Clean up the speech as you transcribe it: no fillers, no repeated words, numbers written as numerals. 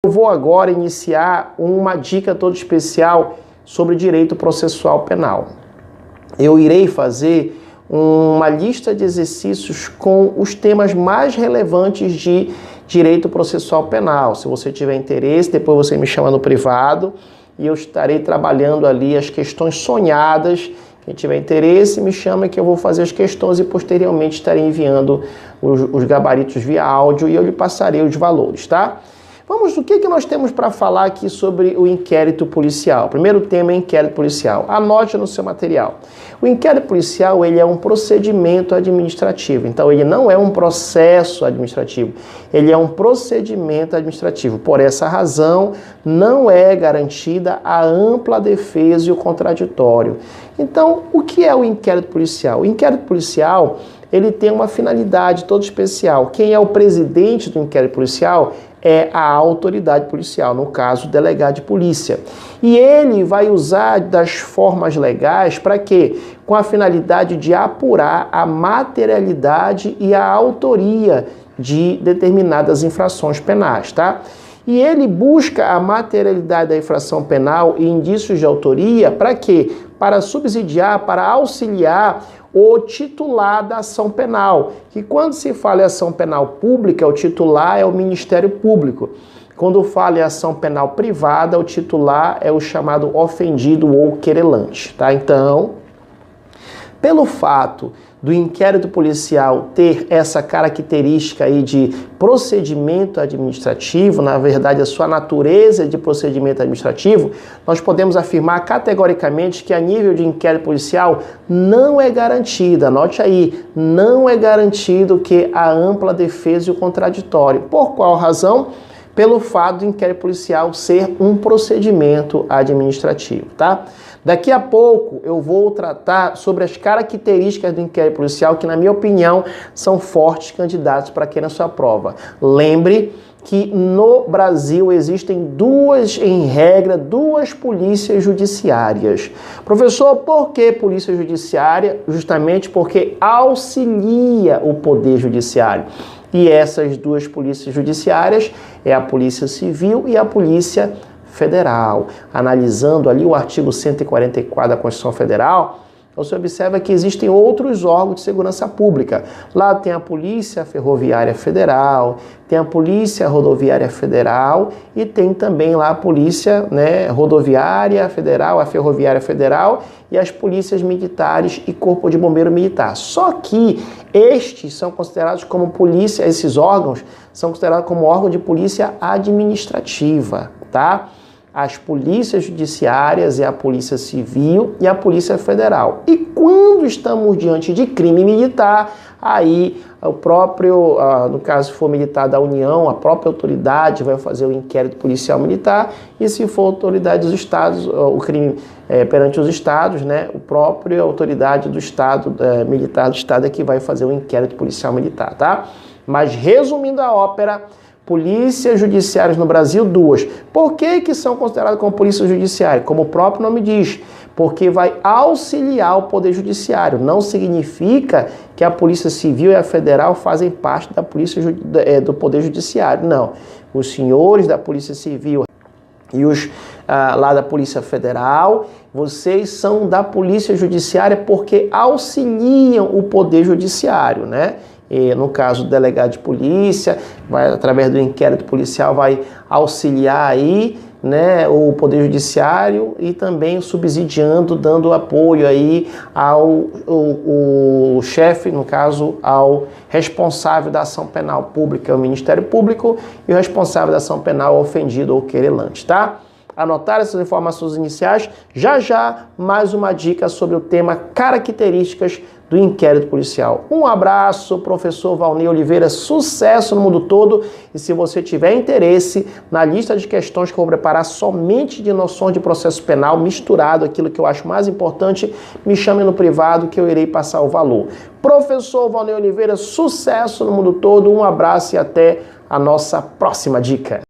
Eu vou agora iniciar uma dica toda especial sobre direito processual penal. Eu irei fazer uma lista de exercícios com os temas mais relevantes de direito processual penal. Se você tiver interesse, depois você me chama no privado e eu estarei trabalhando ali as questões sonhadas. Quem tiver interesse, me chama que eu vou fazer as questões e posteriormente estarei enviando os gabaritos via áudio e eu lhe passarei os valores, tá? Vamos, o que nós temos para falar aqui sobre o inquérito policial? O primeiro tema é inquérito policial. Anote no seu material. O inquérito policial, ele é um procedimento administrativo. Então, ele não é um processo administrativo. Ele é um procedimento administrativo. Por essa razão, não é garantida a ampla defesa e o contraditório. Então, o que é o inquérito policial? O inquérito policial, ele tem uma finalidade toda especial. Quem é o presidente do inquérito policial é a autoridade policial, no caso, o delegado de polícia. E ele vai usar das formas legais para quê? Com a finalidade de apurar a materialidade e a autoria de determinadas infrações penais, tá? E ele busca a materialidade da infração penal e indícios de autoria para quê? Para subsidiar, para auxiliar o titular da ação penal. Que quando se fala em ação penal pública, o titular é o Ministério Público. Quando fala em ação penal privada, o titular é o chamado ofendido ou querelante, tá? Então, pelo fato do inquérito policial ter essa característica aí de procedimento administrativo, na verdade a sua natureza de procedimento administrativo, nós podemos afirmar categoricamente que a nível de inquérito policial não é garantida, anote aí, não é garantido que a ampla defesa e o contraditório. Por qual razão? Pelo fato do inquérito policial ser um procedimento administrativo, tá? Daqui a pouco eu vou tratar sobre as características do inquérito policial que, na minha opinião, são fortes candidatos para quem na sua prova. Lembre que no Brasil existem em regra, duas polícias judiciárias. Professor, por que polícia judiciária? Justamente porque auxilia o poder judiciário. E essas duas polícias judiciárias é a Polícia Civil e a Polícia Federal. Analisando ali o artigo 144 da Constituição Federal, você observa que existem outros órgãos de segurança pública. Lá tem a Polícia Ferroviária Federal, tem a Polícia Rodoviária Federal e tem também lá a Polícia Rodoviária Federal, a Ferroviária Federal e as polícias militares e Corpo de Bombeiro Militar. Só que estes são considerados como polícia, esses órgãos são considerados como órgão de polícia administrativa, tá? As polícias judiciárias é a Polícia Civil e a Polícia Federal. E quando estamos diante de crime militar, aí o próprio, no caso se for militar da União, a própria autoridade vai fazer o inquérito policial militar, e se for autoridade dos estados, o crime perante os estados, né, o próprio autoridade do estado, militar do estado é que vai fazer o inquérito policial militar, tá? Mas resumindo a ópera, polícias judiciárias no Brasil, duas. Por que são consideradas como polícia judiciária? Como o próprio nome diz, porque vai auxiliar o Poder Judiciário. Não significa que a Polícia Civil e a Federal fazem parte da polícia do Poder Judiciário. Não. Os senhores da Polícia Civil e os lá da Polícia Federal, vocês são da Polícia Judiciária porque auxiliam o Poder Judiciário, né? E, no caso do delegado de polícia, vai, através do inquérito policial, vai auxiliar aí, né, o Poder Judiciário e também subsidiando, dando apoio aí ao chefe, no caso, ao responsável da ação penal pública, o Ministério Público, e o responsável da ação penal ofendido ou querelante, tá? Anotar essas informações iniciais, já mais uma dica sobre o tema características do inquérito policial. Um abraço, professor Valnei Oliveira, sucesso no mundo todo, e se você tiver interesse na lista de questões que eu vou preparar somente de noções de processo penal, misturado aquilo que eu acho mais importante, me chame no privado que eu irei passar o valor. Professor Valnei Oliveira, sucesso no mundo todo, um abraço e até a nossa próxima dica.